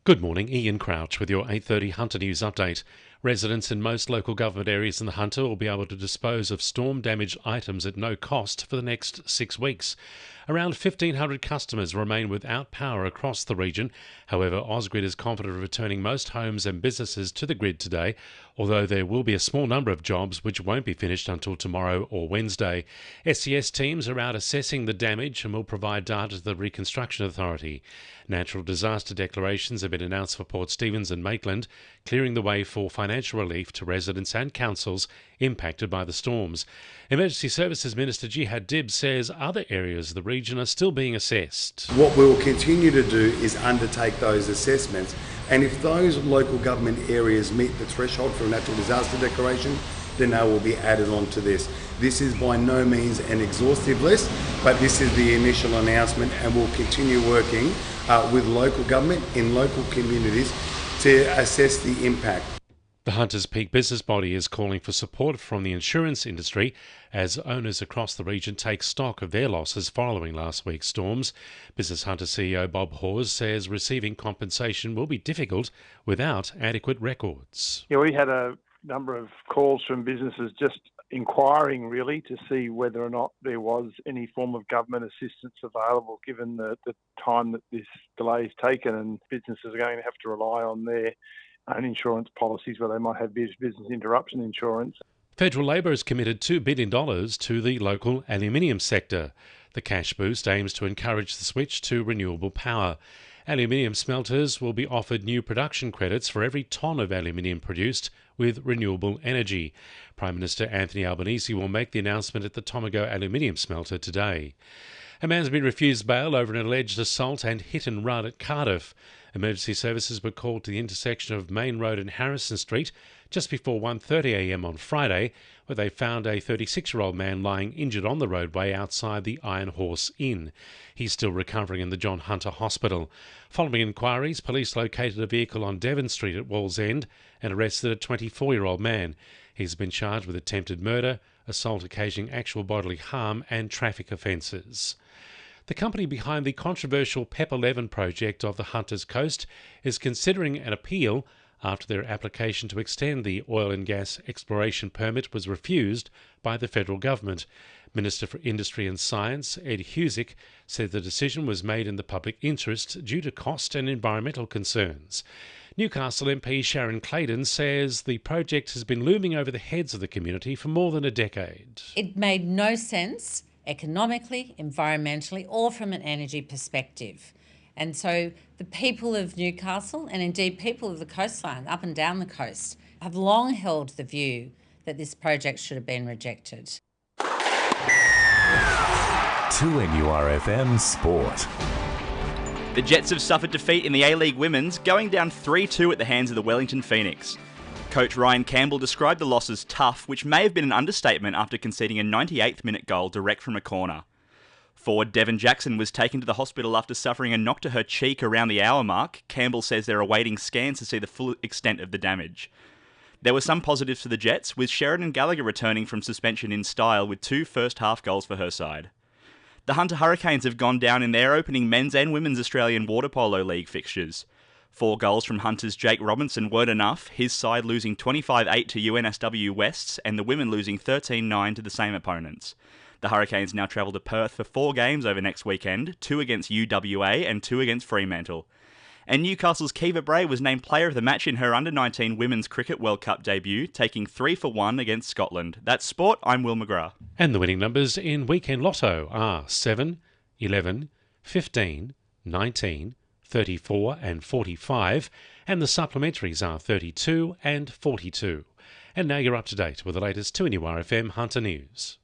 Good morning, Ian Crouch with your 8:30 Hunter News update. Residents in most local government areas in the Hunter will be able to dispose of storm-damaged items at no cost for the next 6 weeks. Around 1,500 customers remain without power across the region. However, Ausgrid is confident of returning most homes and businesses to the grid today, although there will be a small number of jobs which won't be finished until tomorrow or Wednesday. SES teams are out assessing the damage and will provide data to the Reconstruction Authority. Natural disaster declarations have been announced for Port Stephens and Maitland, clearing the way for financial relief to residents and councils impacted by the storms. Emergency Services Minister Jihad Dib says other areas of the region are still being assessed. What we will continue to do is undertake those assessments, and if those local government areas meet the threshold for a natural disaster declaration, then they will be added on to this. This is by no means an exhaustive list, but this is the initial announcement, and we'll continue working with local government in local communities to assess the impact. The Hunters Peak business body is calling for support from the insurance industry as owners across the region take stock of their losses following last week's storms. Business Hunter CEO Bob Hawes says receiving compensation will be difficult without adequate records. Yeah, we had a number of calls from businesses just inquiring really to see whether or not there was any form of government assistance available given the time that this delay is taken, and businesses are going to have to rely on their own insurance policies where they might have business interruption insurance. Federal Labor has committed $2 billion to the local aluminium sector. The cash boost aims to encourage the switch to renewable power. Aluminium smelters will be offered new production credits for every tonne of aluminium produced with renewable energy. Prime Minister Anthony Albanese will make the announcement at the Tomago aluminium smelter today. A man's been refused bail over an alleged assault and hit and run at Cardiff. Emergency services were called to the intersection of Main Road and Harrison Street just before 1:30am on Friday, where they found a 36-year-old man lying injured on the roadway outside the Iron Horse Inn. He's still recovering in the John Hunter Hospital. Following inquiries, police located a vehicle on Devon Street at Wallsend and arrested a 24-year-old man. He's been charged with attempted murder, assault occasioning actual bodily harm and traffic offences. The company behind the controversial PEP 11 project off the Hunters Coast is considering an appeal after their application to extend the oil and gas exploration permit was refused by the federal government. Minister for Industry and Science, Ed Husic, said the decision was made in the public interest due to cost and environmental concerns. Newcastle MP Sharon Claydon says the project has been looming over the heads of the community for more than a decade. It made no sense economically, environmentally, or from an energy perspective. And so the people of Newcastle, and indeed people of the coastline up and down the coast, have long held the view that this project should have been rejected. 2NURFM Sport. The Jets have suffered defeat in the A-League Women's, going down 3-2 at the hands of the Wellington Phoenix. Coach Ryan Campbell described the loss as tough, which may have been an understatement after conceding a 98th minute goal direct from a corner. Forward Devon Jackson was taken to the hospital after suffering a knock to her cheek around the hour mark. Campbell says they're awaiting scans to see the full extent of the damage. There were some positives for the Jets, with Sheridan Gallagher returning from suspension in style with 2 first-half goals for her side. The Hunter Hurricanes have gone down in their opening men's and women's Australian Water Polo League fixtures. 4 goals from Hunter's Jake Robinson weren't enough, his side losing 25-8 to UNSW Wests and the women losing 13-9 to the same opponents. The Hurricanes now travel to Perth for 4 games over next weekend, 2 against UWA and 2 against Fremantle. And Newcastle's Kiva Bray was named player of the match in her Under-19 Women's Cricket World Cup debut, taking 3 for 1 against Scotland. That's sport, I'm Will McGrath. And the winning numbers in Weekend Lotto are 7, 11, 15, 19, 34 and 45, and the supplementaries are 32 and 42. And now you're up to date with the latest 2NURFM Hunter News.